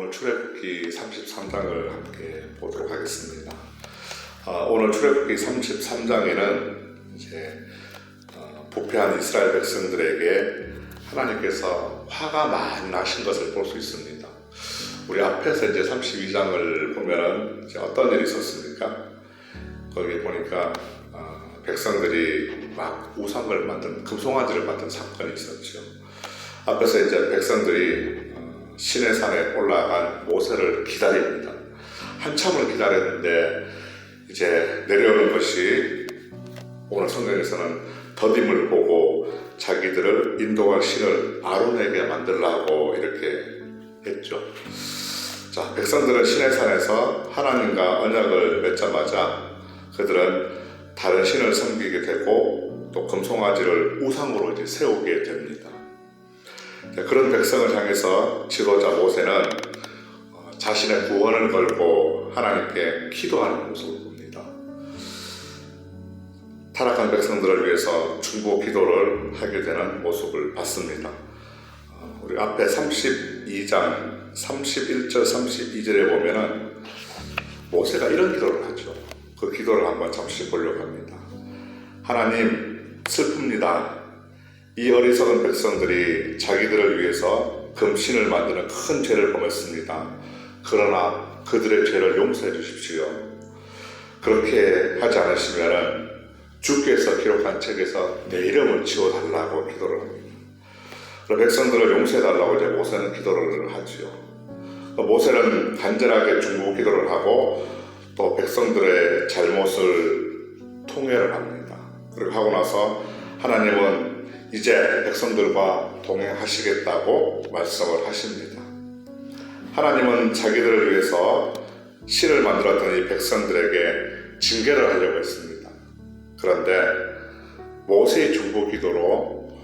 오늘 출애굽기 33장을 함께 보도록 하겠습니다. 오늘 출애굽기 33장에는 이제 부패한 이스라엘 백성들에게 하나님께서 화가 많이 나신 것을 볼 수 있습니다. 우리 앞에서 이제 32장을 보면은 이제 어떤 일이 있었습니까? 거기 보니까 백성들이 막 우상을 만든 금송아지를 만든 사건이 있었죠. 앞에서 이제 백성들이 시내산에 올라간 모세를 기다립니다. 한참을 기다렸는데 이제 내려오는 것이 오늘 성경에서는 더딤을 보고 자기들을 인도할 신을 아론에게 만들라고 이렇게 했죠. 자, 백성들은 시내산에서 하나님과 언약을 맺자마자 그들은 다른 신을 섬기게 되고 또 금송아지를 우상으로 이제 세우게 됩니다. 그런 백성을 향해서 지도자 모세는 자신의 구원을 걸고 하나님께 기도하는 모습을 봅니다. 타락한 백성들을 위해서 중보 기도를 하게 되는 모습을 봤습니다. 우리 앞에 32장 31절 32절에 보면은 모세가 이런 기도를 하죠. 그 기도를 한번 잠시 보려고 합니다. 하나님, 슬픕니다. 이 어리석은 백성들이 자기들을 위해서 금신을 만드는 큰 죄를 범했습니다. 그러나 그들의 죄를 용서해 주십시오. 그렇게 하지 않으시면 주께서 기록한 책에서 내 이름을 지워달라고 기도를 합니다. 백성들을 용서해달라고 이제 모세는 기도를 하지요. 모세는 간절하게 중보 기도를 하고 또 백성들의 잘못을 통회를 합니다. 그리고 하고 나서 하나님은 이제 백성들과 동행하시겠다고 말씀을 하십니다. 하나님은 자기들을 위해서 신을 만들었던 이 백성들에게 징계를 하려고 했습니다. 그런데 모세의 중보 기도로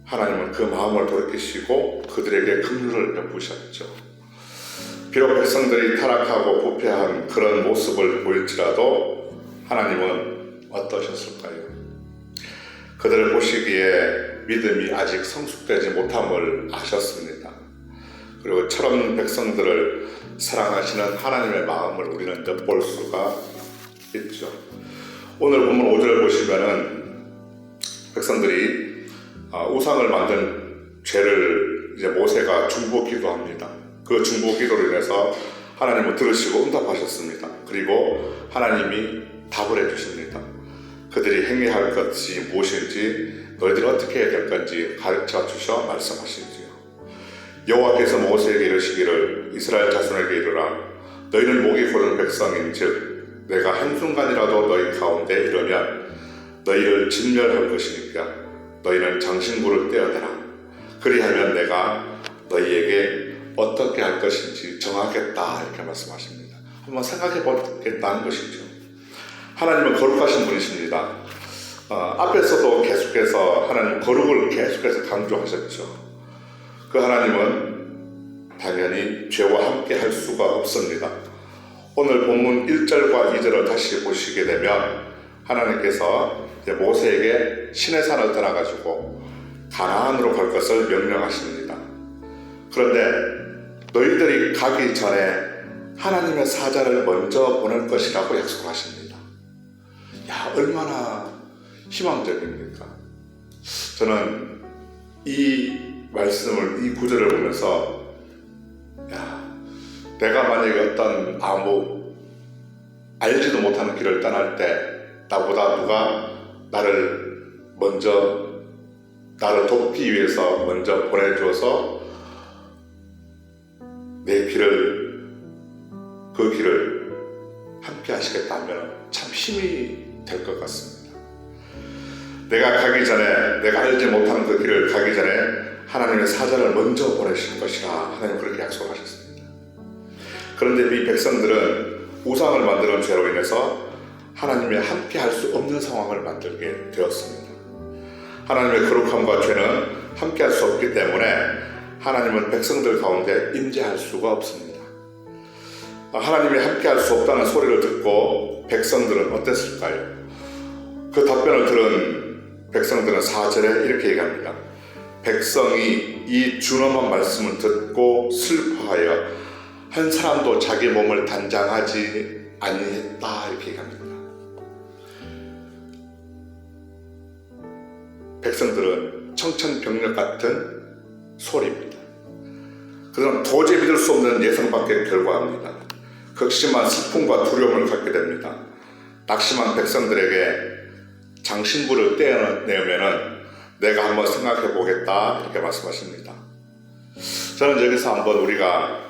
하나님은 그 마음을 돌이키시고 그들에게 긍휼을 베푸셨죠. 비록 백성들이 타락하고 부패한 그런 모습을 보일지라도 하나님은 어떠셨을까요? 그들을 보시기에 믿음이 아직 성숙되지 못함을 아셨습니다. 그리고 철없는 백성들을 사랑하시는 하나님의 마음을 우리는 엿볼 수가 있죠. 오늘 본문 5절을 보시면은 백성들이 우상을 만든 죄를 이제 모세가 중보 기도합니다. 그 중보 기도로 인해서 하나님은 들으시고 응답하셨습니다. 그리고 하나님이 답을 해주십니다. 그들이 행해야 할 것이 무엇인지 너희들이 어떻게 해야 될 건지 가르쳐 주셔 말씀하시지요. 여호와께서 모세에게 이르시기를 이스라엘 자손에게 이르라 너희는 목이 고른 백성인즉 내가 한순간이라도 너희 가운데 이르면 너희를 진멸할 것이니까 너희는 장신구를 떼어내라. 그리하면 내가 너희에게 어떻게 할 것인지 정하겠다 이렇게 말씀하십니다. 한번 생각해 보겠다는 것이죠. 하나님은 거룩하신 분이십니다. 앞에서도 계속해서 하나님 거룩을 계속해서 강조하셨죠. 그 하나님은 당연히 죄와 함께 할 수가 없습니다. 오늘 본문 1절과 2절을 다시 보시게 되면 하나님께서 모세에게 시내산을 떠나가지고 가나안으로 갈 것을 명령하십니다. 그런데 너희들이 가기 전에 하나님의 사자를 먼저 보낼 것이라고 약속하십니다. 야, 얼마나 희망적입니까? 저는 이 말씀을, 이 구절을 보면서 야, 내가 만약에 어떤 알지도 못하는 길을 떠날 때 나보다 누가 나를 돕기 위해서 먼저 보내줘서 그 길을 함께 하시겠다 하면 참 힘이 될 것 같습니다. 내가 알지 못하는 그 길을 가기 전에 하나님의 사자를 먼저 보내실 것이라 하나님 그렇게 약속하셨습니다. 그런데 이 백성들은 우상을 만드는 죄로 인해서 하나님이 함께 할 수 없는 상황을 만들게 되었습니다. 하나님의 거룩함과 죄는 함께 할 수 없기 때문에 하나님은 백성들 가운데 임재할 수가 없습니다. 하나님이 함께 할 수 없다는 소리를 듣고 백성들은 어땠을까요? 그 답변을 들은 백성들은 4절에 이렇게 얘기합니다. 백성이 이 준엄한 말씀을 듣고 슬퍼하여 한 사람도 자기 몸을 단장하지 아니했다 이렇게 얘기합니다. 백성들은 청천벽력 같은 소리입니다. 그들은 도저히 믿을 수 없는 예상밖에 결과합니다. 극심한 슬픔과 두려움을 갖게 됩니다. 낙심한 백성들에게 장신구를 떼어내면은 내가 한번 생각해 보겠다 이렇게 말씀하십니다. 저는 여기서 한번 우리가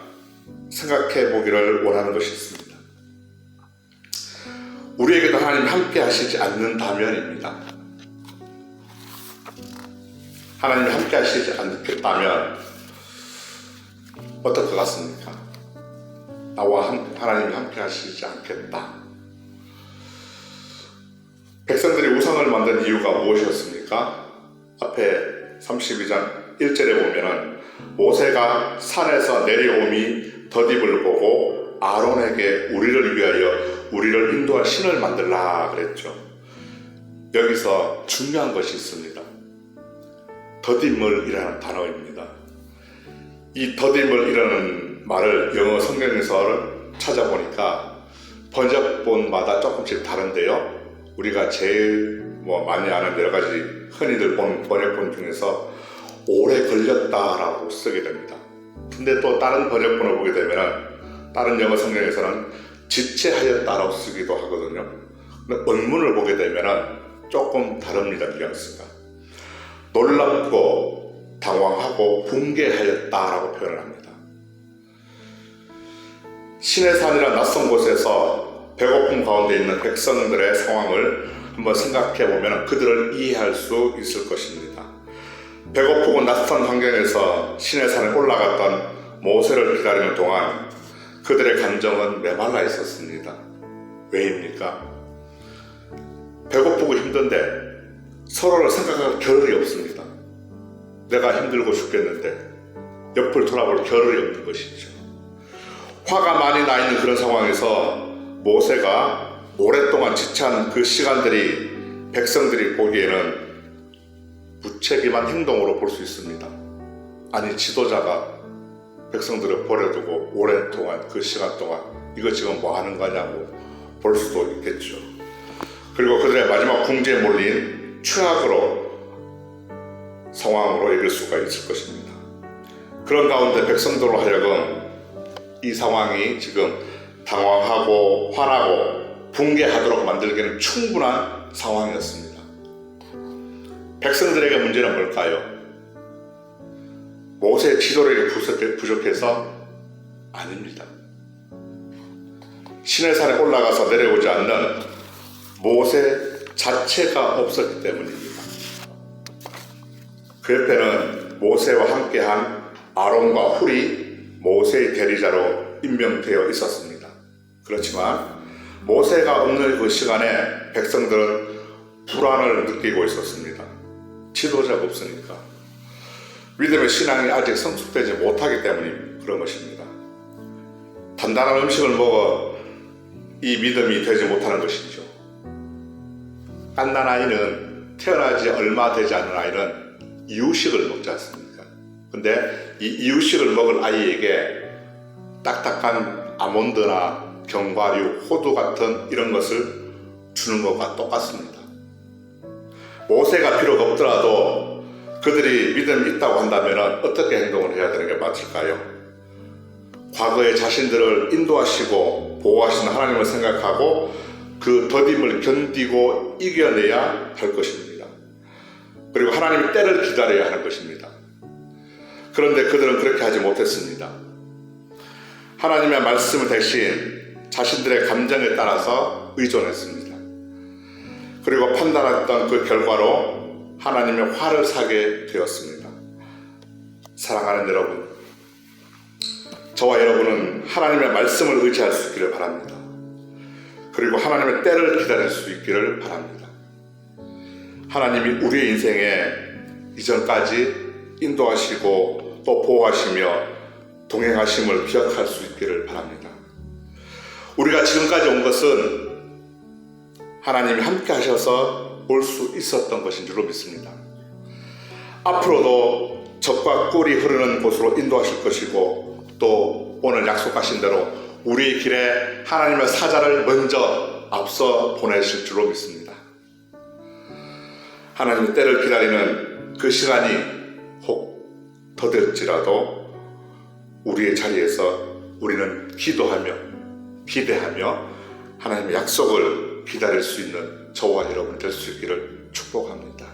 생각해 보기를 원하는 것이 있습니다. 우리에게도 하나님 함께 하시지 않는다면입니다. 하나님이 함께 하시지 않겠다면 어떨 것 같습니까? 나와 하나님이 함께 하시지 않겠다. 백성들이 우상을 만든 이유가 무엇이었습니까? 앞에 32장 1절에 보면은 모세가 산에서 내려옴이 덧입을 보고 아론에게 우리를 위하여 우리를 인도할 신을 만들라 그랬죠. 여기서 중요한 것이 있습니다. 덧입을이라는 단어입니다. 이 덧입을이라는 말을 영어 성경에서 찾아보니까 번역본마다 조금씩 다른데요. 우리가 제일 많이 아는 여러 가지 흔히들 본 번역본 중에서 오래 걸렸다라고 쓰게 됩니다. 근데 또 다른 번역본을 보게 되면 다른 영어 성경에서는 지체하였다라고 쓰기도 하거든요. 근데 원문을 보게 되면 조금 다릅니다. 뉘앙스가. 놀랍고 당황하고 붕괴하였다라고 표현을 합니다. 시내산이라는 낯선 곳에서 배고픔 가운데 있는 백성들의 상황을 한번 생각해 보면 그들을 이해할 수 있을 것입니다. 배고프고 낯선 환경에서 시내산에 올라갔던 모세를 기다리는 동안 그들의 감정은 메말라 있었습니다. 왜입니까? 배고프고 힘든데 서로를 생각할 겨를이 없습니다. 내가 힘들고 죽겠는데 옆을 돌아볼 겨를이 없는 것이죠. 화가 많이 나 있는 그런 상황에서 모세가 오랫동안 지체한 그 시간들이 백성들이 보기에는 무책임한 행동으로 볼 수 있습니다. 아니, 지도자가 백성들을 버려두고 오랫동안 그 시간 동안 이거 지금 뭐 하는 거냐고 볼 수도 있겠죠. 그리고 그들의 마지막 궁지에 몰린 최악으로 상황으로 여길 수가 있을 것입니다. 그런 가운데 백성들로 하여금 이 상황이 지금 당황하고 화나고 붕괴하도록 만들기는 충분한 상황이었습니다. 백성들에게 문제는 뭘까요? 모세의 지도력이 부족해서 아닙니다. 시내산에 올라가서 내려오지 않는 모세 자체가 없었기 때문입니다. 그 옆에는 모세와 함께한 아론과 훌이 모세의 대리자로 임명되어 있었습니다. 그렇지만 모세가 없는 그 시간에 백성들은 불안을 느끼고 있었습니다. 지도자가 없으니까. 믿음의 신앙이 아직 성숙되지 못하기 때문에 그런 것입니다. 단단한 음식을 먹어 이 믿음이 되지 못하는 것이죠. 갓난 아이는 태어나지 얼마 되지 않은 아이는 이유식을 먹지 않습니까? 근데 이 이유식을 먹을 아이에게 딱딱한 아몬드나 견과류, 호두 같은 이런 것을 주는 것과 똑같습니다. 모세가 필요가 없더라도 그들이 믿음이 있다고 한다면 어떻게 행동을 해야 되는 게 맞을까요? 과거에 자신들을 인도하시고 보호하시는 하나님을 생각하고 그 더딤을 견디고 이겨내야 할 것입니다. 그리고 하나님의 때를 기다려야 하는 것입니다. 그런데 그들은 그렇게 하지 못했습니다. 하나님의 말씀 대신 자신들의 감정에 따라서 의존했습니다. 그리고 판단했던 그 결과로 하나님의 화를 사게 되었습니다. 사랑하는 여러분, 저와 여러분은 하나님의 말씀을 의지할 수 있기를 바랍니다. 그리고 하나님의 때를 기다릴 수 있기를 바랍니다. 하나님이 우리의 인생에 이전까지 인도하시고 또 보호하시며 동행하심을 기억할 수 있기를 바랍니다. 우리가 지금까지 온 것은 하나님이 함께 하셔서 올 수 있었던 것인 줄로 믿습니다. 앞으로도 적과 꿀이 흐르는 곳으로 인도하실 것이고 또 오늘 약속하신 대로 우리의 길에 하나님의 사자를 먼저 앞서 보내실 줄로 믿습니다. 하나님의 때를 기다리는 그 시간이 혹 더딜지라도 우리의 자리에서 우리는 기도하며 기대하며 하나님의 약속을 기다릴 수 있는 저와 여러분 될 수 있기를 축복합니다.